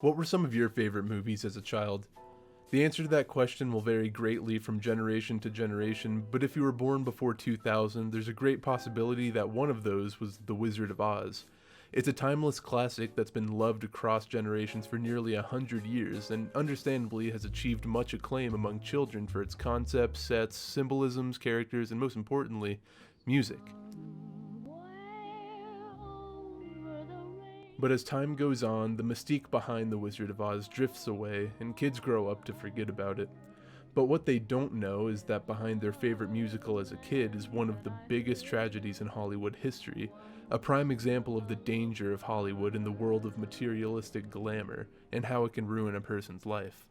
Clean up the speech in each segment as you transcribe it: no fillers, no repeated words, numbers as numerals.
What were some of your favorite movies as a child? The answer to that question will vary greatly from generation to generation, but if you were born before 2000, there's a great possibility that one of those was The Wizard of Oz. It's a timeless classic that's been loved across generations for nearly 100 years, and understandably has achieved much acclaim among children for its concepts, sets, symbolisms, characters, and most importantly, music. But as time goes on, the mystique behind The Wizard of Oz drifts away, and kids grow up to forget about it. But what they don't know is that behind their favorite musical as a kid is one of the biggest tragedies in Hollywood history, a prime example of the danger of Hollywood in the world of materialistic glamour, and how it can ruin a person's life.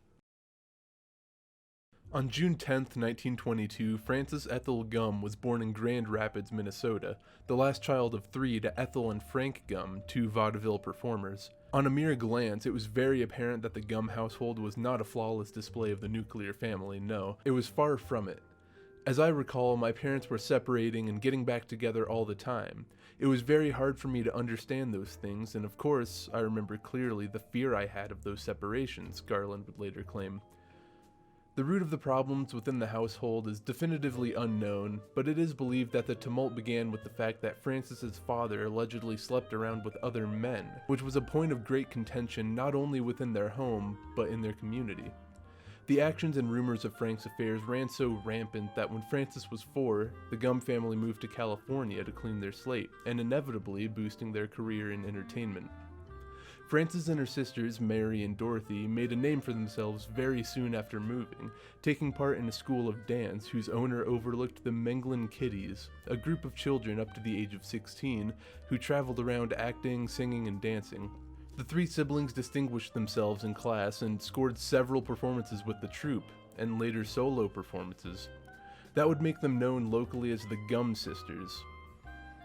On June 10, 1922, Frances Ethel Gum was born in Grand Rapids, Minnesota, the last child of three to Ethel and Frank Gum, two vaudeville performers. On a mere glance, it was very apparent that the Gum household was not a flawless display of the nuclear family, no, it was far from it. As I recall, my parents were separating and getting back together all the time. It was very hard for me to understand those things, and of course, I remember clearly the fear I had of those separations, Garland would later claim. The root of the problems within the household is definitively unknown, but it is believed that the tumult began with the fact that Frances's father allegedly slept around with other men, which was a point of great contention not only within their home, but in their community. The actions and rumors of Frank's affairs ran so rampant that when Frances was 4, the Gum family moved to California to clean their slate, and inevitably boosting their career in entertainment. Frances and her sisters, Mary and Dorothy, made a name for themselves very soon after moving, taking part in a school of dance whose owner overlooked the Menglin Kiddies, a group of children up to the age of 16 who traveled around acting, singing, and dancing. The three siblings distinguished themselves in class and scored several performances with the troupe, and later solo performances. That would make them known locally as the Gum Sisters.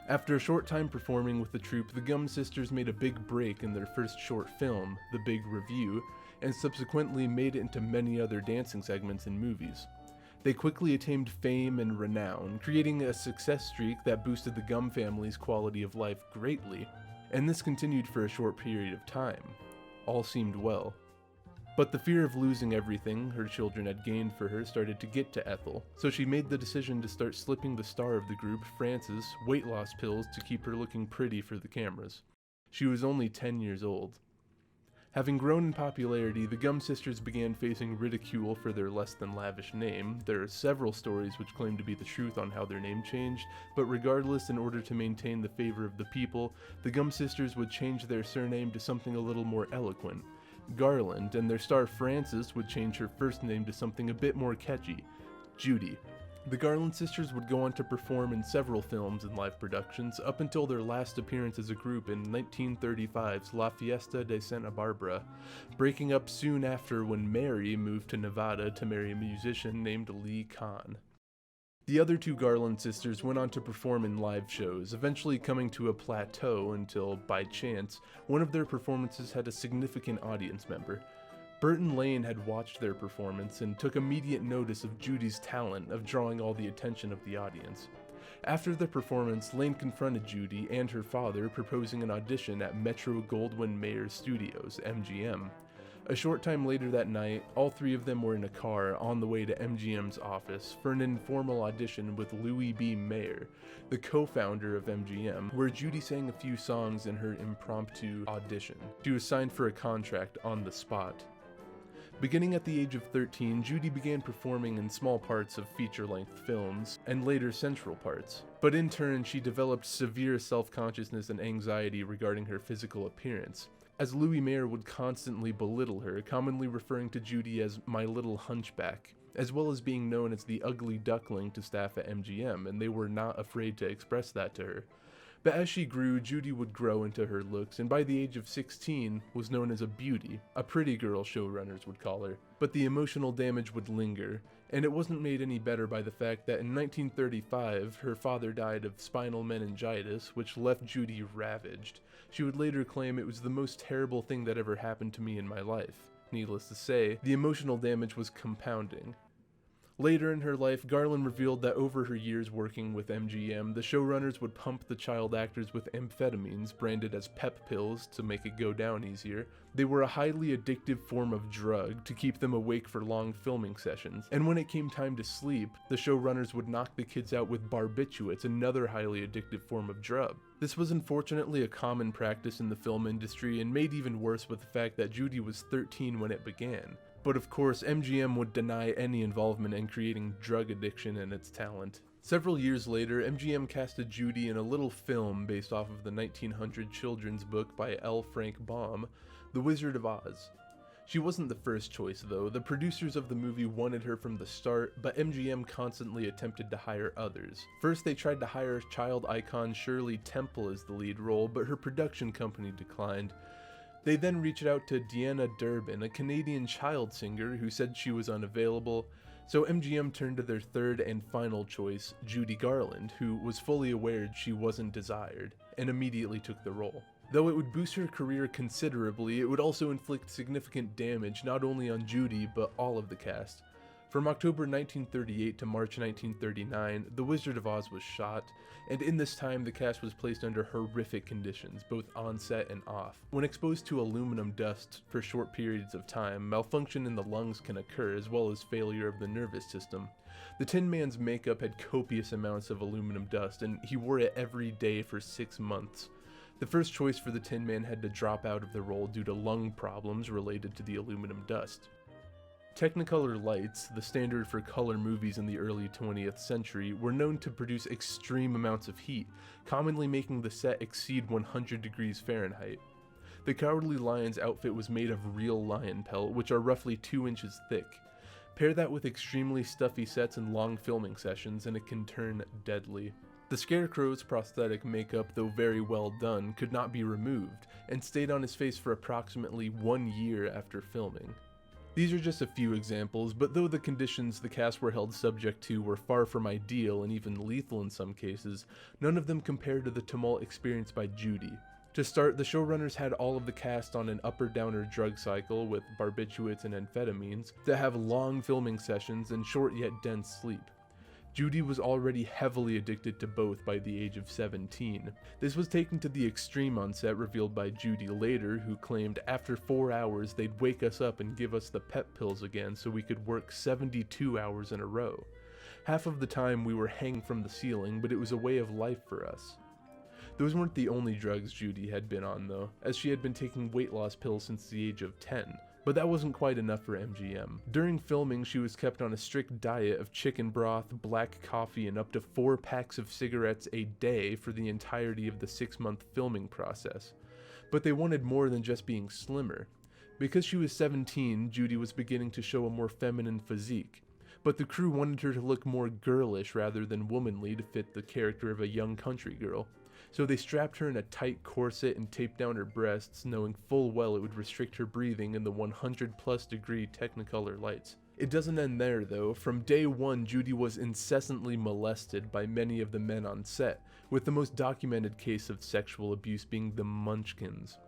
After a short time performing with the troupe, the Gum Sisters made a big break in their first short film, The Big Review, and subsequently made it into many other dancing segments in movies. They quickly attained fame and renown, creating a success streak that boosted the Gum family's quality of life greatly, and this continued for a short period of time. All seemed well. But the fear of losing everything her children had gained for her started to get to Ethel, so she made the decision to start slipping the star of the group, Frances, weight loss pills to keep her looking pretty for the cameras. She was only 10 years old. Having grown in popularity, the Gum Sisters began facing ridicule for their less than lavish name. There are several stories which claim to be the truth on how their name changed, but regardless, in order to maintain the favor of the people, the Gum Sisters would change their surname to something a little more eloquent, Garland, and their star Frances would change her first name to something a bit more catchy, Judy. The Garland sisters would go on to perform in several films and live productions up until their last appearance as a group in 1935's La Fiesta de Santa Barbara, breaking up soon after when Mary moved to Nevada to marry a musician named Lee Kahn. The other two Garland sisters went on to perform in live shows, eventually coming to a plateau until, by chance, one of their performances had a significant audience member. Burton Lane had watched their performance and took immediate notice of Judy's talent of drawing all the attention of the audience. After the performance, Lane confronted Judy and her father, proposing an audition at Metro-Goldwyn-Mayer Studios, MGM. A short time later that night, all three of them were in a car on the way to MGM's office for an informal audition with Louis B. Mayer, the co-founder of MGM, where Judy sang a few songs in her impromptu audition. She was signed for a contract on the spot. Beginning at the age of 13, Judy began performing in small parts of feature-length films, and later central parts. But in turn, she developed severe self-consciousness and anxiety regarding her physical appearance, as Louis Mayer would constantly belittle her, commonly referring to Judy as "my little hunchback," as well as being known as the ugly duckling to staff at MGM, and they were not afraid to express that to her. But as she grew, Judy would grow into her looks, and by the age of 16 was known as a beauty, a pretty girl showrunners would call her. But the emotional damage would linger, and it wasn't made any better by the fact that in 1935, her father died of spinal meningitis, which left Judy ravaged. She would later claim, "It was the most terrible thing that ever happened to me in my life." Needless to say, the emotional damage was compounding. Later in her life, Garland revealed that over her years working with MGM, the showrunners would pump the child actors with amphetamines branded as pep pills to make it go down easier, They were a highly addictive form of drug to keep them awake for long filming sessions, and when it came time to sleep, the showrunners would knock the kids out with barbiturates, another highly addictive form of drug. This was unfortunately a common practice in the film industry and made even worse with the fact that Judy was 13 when it began. But of course, MGM would deny any involvement in creating drug addiction and its talent. Several years later, MGM casted Judy in a little film based off of the 1900 children's book by L. Frank Baum, The Wizard of Oz. She wasn't the first choice though. The producers of the movie wanted her from the start, but MGM constantly attempted to hire others. First, they tried to hire child icon Shirley Temple as the lead role, but her production company declined. They then reached out to Deanna Durbin, a Canadian child singer, who said she was unavailable, so MGM turned to their third and final choice, Judy Garland, who was fully aware she wasn't desired, and immediately took the role. Though it would boost her career considerably, it would also inflict significant damage not only on Judy, but all of the cast. From October 1938 to March 1939, The Wizard of Oz was shot, and in this time the cast was placed under horrific conditions, both on set and off. When exposed to aluminum dust for short periods of time, malfunction in the lungs can occur, as well as failure of the nervous system. The Tin Man's makeup had copious amounts of aluminum dust, and he wore it every day for 6 months. The first choice for the Tin Man had to drop out of the role due to lung problems related to the aluminum dust. Technicolor lights, the standard for color movies in the early 20th century, were known to produce extreme amounts of heat, commonly making the set exceed 100 degrees Fahrenheit. The Cowardly Lion's outfit was made of real lion pelt, which are roughly 2 inches thick. Pair that with extremely stuffy sets and long filming sessions, and it can turn deadly. The Scarecrow's prosthetic makeup, though very well done, could not be removed, and stayed on his face for approximately 1 year after filming. These are just a few examples, but though the conditions the cast were held subject to were far from ideal and even lethal in some cases, none of them compared to the tumult experienced by Judy. To start, the showrunners had all of the cast on an up-or-downer drug cycle with barbiturates and amphetamines, to have long filming sessions and short yet dense sleep. Judy was already heavily addicted to both by the age of 17. This was taken to the extreme on set, revealed by Judy later, who claimed after 4 hours they'd wake us up and give us the pep pills again so we could work 72 hours in a row. Half of the time we were hanging from the ceiling, but it was a way of life for us. Those weren't the only drugs Judy had been on though, as she had been taking weight loss pills since the age of 10. But that wasn't quite enough for MGM. During filming, she was kept on a strict diet of chicken broth, black coffee, and up to 4 packs of cigarettes a day for the entirety of the 6-month filming process. But they wanted more than just being slimmer. Because she was 17, Judy was beginning to show a more feminine physique. But the crew wanted her to look more girlish rather than womanly to fit the character of a young country girl. So they strapped her in a tight corset and taped down her breasts, knowing full well it would restrict her breathing in the 100+ degree Technicolor lights. It doesn't end there though. From day one, Judy was incessantly molested by many of the men on set, with the most documented case of sexual abuse being the Munchkins.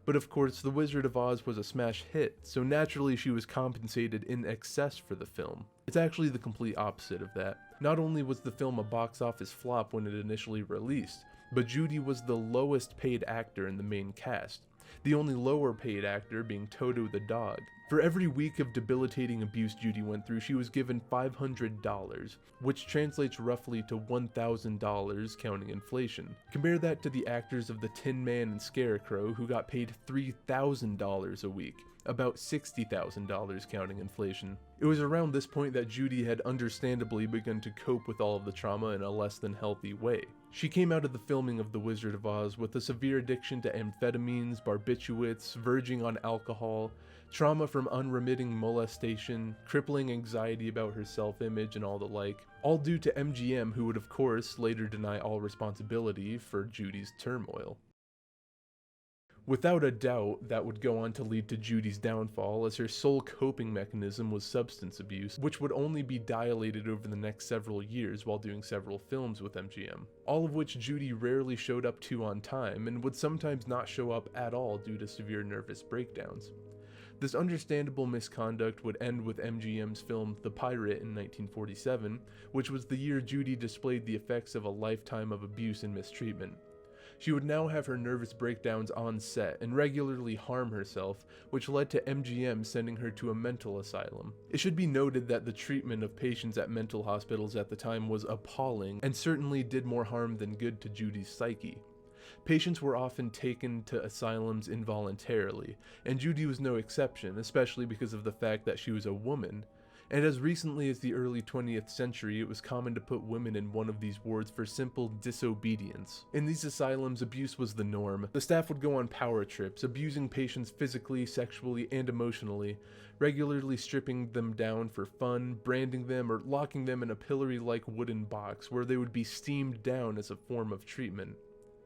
But of course, The Wizard of Oz was a smash hit, so naturally she was compensated in excess for the film. It's actually the complete opposite of that. Not only was the film a box office flop when it initially released, but Judy was the lowest paid actor in the main cast, the only lower paid actor being Toto the dog. For every week of debilitating abuse Judy went through, she was given $500, which translates roughly to $1,000 counting inflation. Compare that to the actors of the Tin Man and Scarecrow, who got paid $3,000 a week, about $60,000 counting inflation. It was around this point that Judy had understandably begun to cope with all of the trauma in a less than healthy way. She came out of the filming of The Wizard of Oz with a severe addiction to amphetamines, barbiturates, verging on alcohol, trauma from unremitting molestation, crippling anxiety about her self-image, and all the like, all due to MGM, who would of course later deny all responsibility for Judy's turmoil. Without a doubt, that would go on to lead to Judy's downfall, as her sole coping mechanism was substance abuse, which would only be dilated over the next several years while doing several films with MGM, all of which Judy rarely showed up to on time and would sometimes not show up at all due to severe nervous breakdowns. This understandable misconduct would end with MGM's film The Pirate in 1947, which was the year Judy displayed the effects of a lifetime of abuse and mistreatment. She would now have her nervous breakdowns on set and regularly harm herself, which led to MGM sending her to a mental asylum. It should be noted that the treatment of patients at mental hospitals at the time was appalling and certainly did more harm than good to Judy's psyche. Patients were often taken to asylums involuntarily, and Judy was no exception, especially because of the fact that she was a woman. And as recently as the early 20th century, it was common to put women in one of these wards for simple disobedience. In these asylums, abuse was the norm. The staff would go on power trips, abusing patients physically, sexually, and emotionally, regularly stripping them down for fun, branding them, or locking them in a pillory-like wooden box where they would be steamed down as a form of treatment.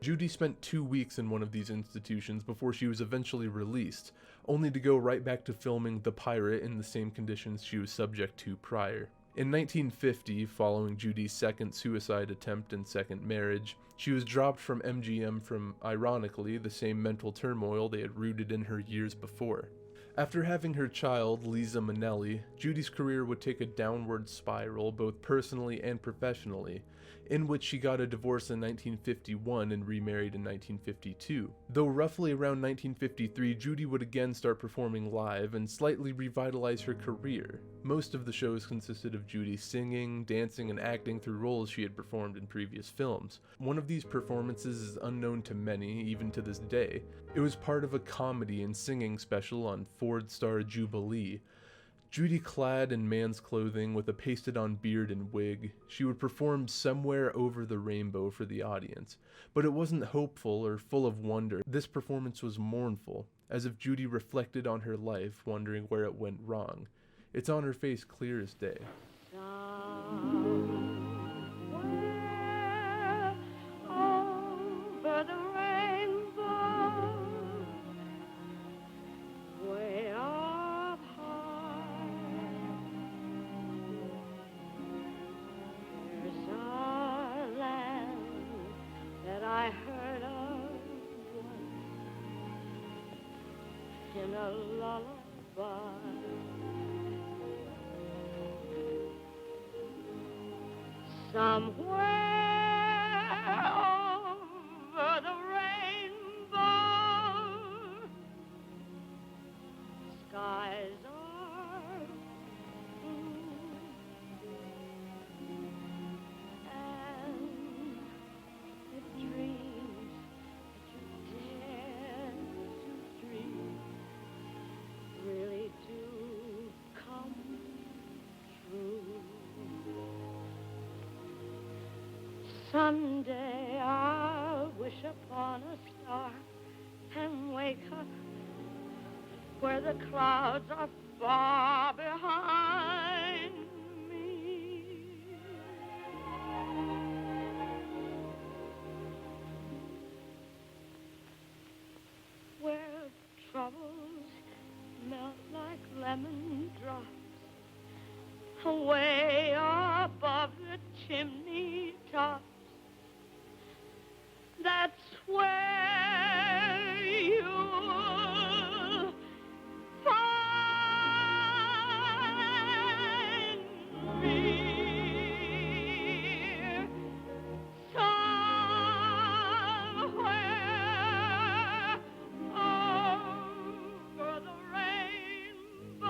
Judy spent 2 weeks in one of these institutions before she was eventually released, only to go right back to filming The Pirate in the same conditions she was subject to prior. In 1950, following Judy's second suicide attempt and second marriage, she was dropped from MGM from, ironically, the same mental turmoil they had rooted in her years before. After having her child, Liza Minnelli, Judy's career would take a downward spiral both personally and professionally, in which she got a divorce in 1951 and remarried in 1952. Though roughly around 1953, Judy would again start performing live and slightly revitalize her career. Most of the shows consisted of Judy singing, dancing, and acting through roles she had performed in previous films. One of these performances is unknown to many, even to this day. It was part of a comedy and singing special on Ford Star Jubilee. Judy, clad in man's clothing with a pasted-on beard and wig, she would perform Somewhere Over the Rainbow for the audience. But it wasn't hopeful or full of wonder. This performance was mournful, as if Judy reflected on her life, wondering where it went wrong. It's on her face clear as day. Somewhere over the rainbow, way up high, there's a land that I heard of once in a lullaby. Somewhere over the rainbow, skies are blue, and the dreams that you dare to dream really do come true. Someday I'll wish upon a star and wake up where the clouds are far behind me. Where troubles melt like lemon drops away above the chimney tops. That's where you'll find me. Somewhere over the rainbow,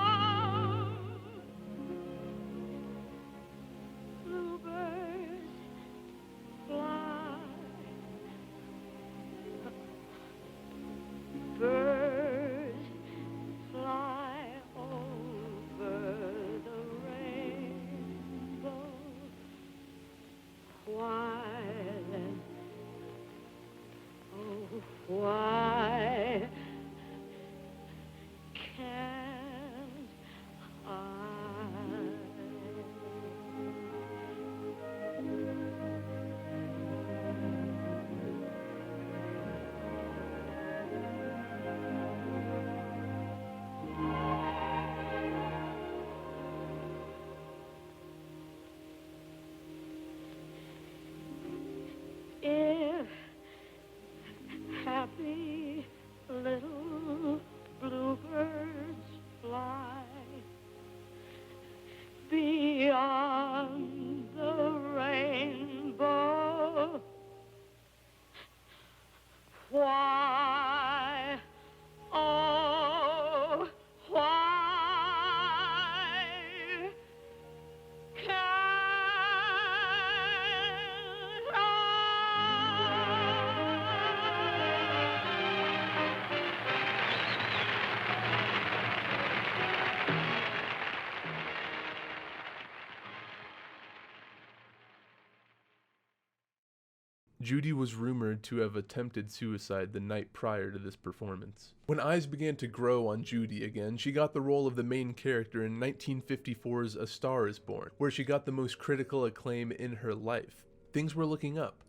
bluebirds fly Judy was rumored to have attempted suicide the night prior to this performance. When eyes began to grow on Judy again, she got the role of the main character in 1954's A Star is Born, where she got the most critical acclaim in her life. Things were looking up.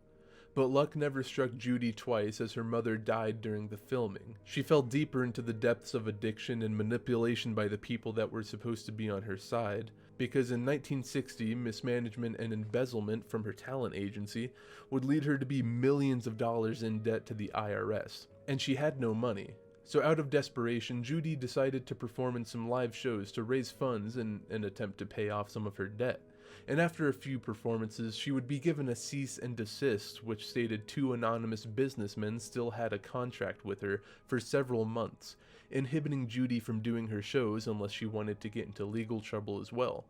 But luck never struck Judy twice, as her mother died during the filming. She fell deeper into the depths of addiction and manipulation by the people that were supposed to be on her side, because in 1960, mismanagement and embezzlement from her talent agency would lead her to be millions of dollars in debt to the IRS, and she had no money. So out of desperation, Judy decided to perform in some live shows to raise funds in an attempt to pay off some of her debt. And after a few performances, she would be given a cease and desist, which stated 2 anonymous businessmen still had a contract with her for several months, inhibiting Judy from doing her shows unless she wanted to get into legal trouble as well.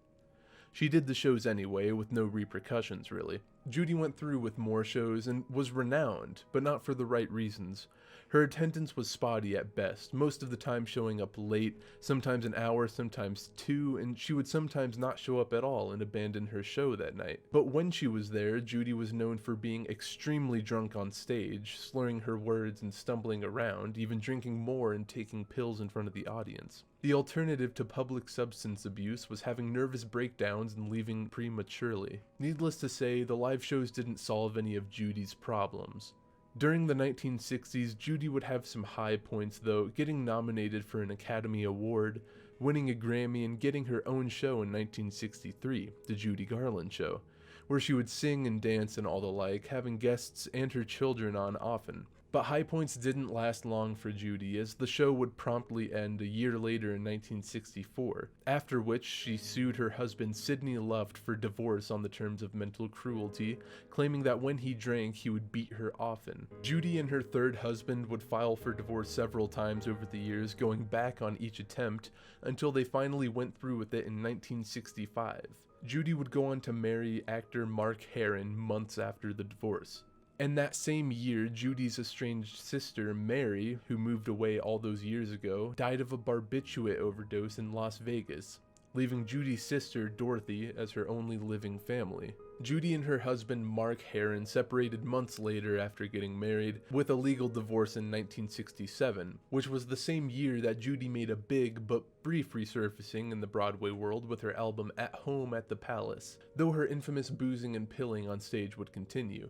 She did the shows anyway, with no repercussions really. Judy went through with more shows and was renowned, but not for the right reasons. Her attendance was spotty at best, most of the time showing up late, sometimes an hour, sometimes 2, and she would sometimes not show up at all and abandon her show that night. But when she was there, Judy was known for being extremely drunk on stage, slurring her words and stumbling around, even drinking more and taking pills in front of the audience. The alternative to public substance abuse was having nervous breakdowns and leaving prematurely. Needless to say, the live shows didn't solve any of Judy's problems. During the 1960s, Judy would have some high points though, getting nominated for an Academy Award, winning a Grammy, and getting her own show in 1963, The Judy Garland Show, where she would sing and dance and all the like, having guests and her children on often. But high points didn't last long for Judy, as the show would promptly end a year later in 1964, after which she sued her husband Sidney Luft for divorce on the terms of mental cruelty, claiming that when he drank, he would beat her often. Judy and her third husband would file for divorce several times over the years, going back on each attempt, until they finally went through with it in 1965. Judy would go on to marry actor Mark Herron months after the divorce. And that same year, Judy's estranged sister, Mary, who moved away all those years ago, died of a barbiturate overdose in Las Vegas, leaving Judy's sister, Dorothy, as her only living family. Judy and her husband, Mark Herron, separated months later after getting married, with a legal divorce in 1967, which was the same year that Judy made a big but brief resurfacing in the Broadway world with her album At Home at the Palace, though her infamous boozing and pilling on stage would continue.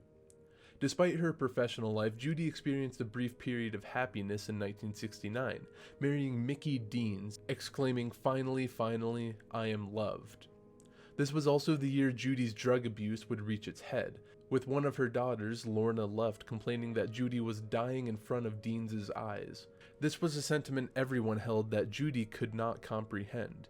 Despite her professional life, Judy experienced a brief period of happiness in 1969, marrying Mickey Deans, exclaiming, "Finally, finally, I am loved." This was also the year Judy's drug abuse would reach its head, with one of her daughters, Lorna Luft, complaining that Judy was dying in front of Deans's eyes. This was a sentiment everyone held that Judy could not comprehend.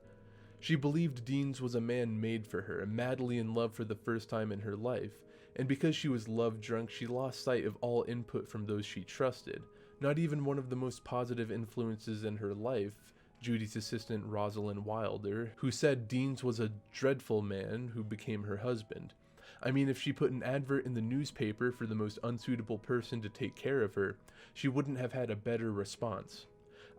She believed Deans was a man made for her, madly in love for the first time in her life, and because she was love drunk, she lost sight of all input from those she trusted. Not even one of the most positive influences in her life, Judy's assistant Rosalind Wilder, who said Deans was a dreadful man who became her husband. I mean, if she put an advert in the newspaper for the most unsuitable person to take care of her, she wouldn't have had a better response.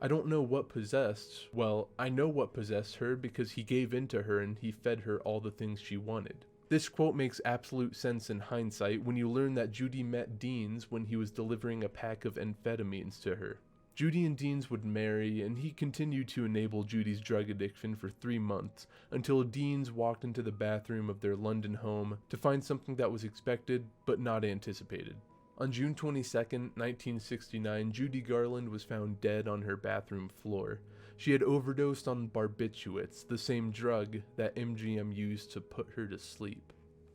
I don't know what possessed, well, I know what possessed her because he gave in to her and he fed her all the things she wanted. This quote makes absolute sense in hindsight when you learn that Judy met Deans when he was delivering a pack of amphetamines to her. Judy and Deans would marry, and he continued to enable Judy's drug addiction for 3 months, until Deans walked into the bathroom of their London home to find something that was expected but not anticipated. On June 22, 1969, Judy Garland was found dead on her bathroom floor. She had overdosed on barbiturates, the same drug that MGM used to put her to sleep.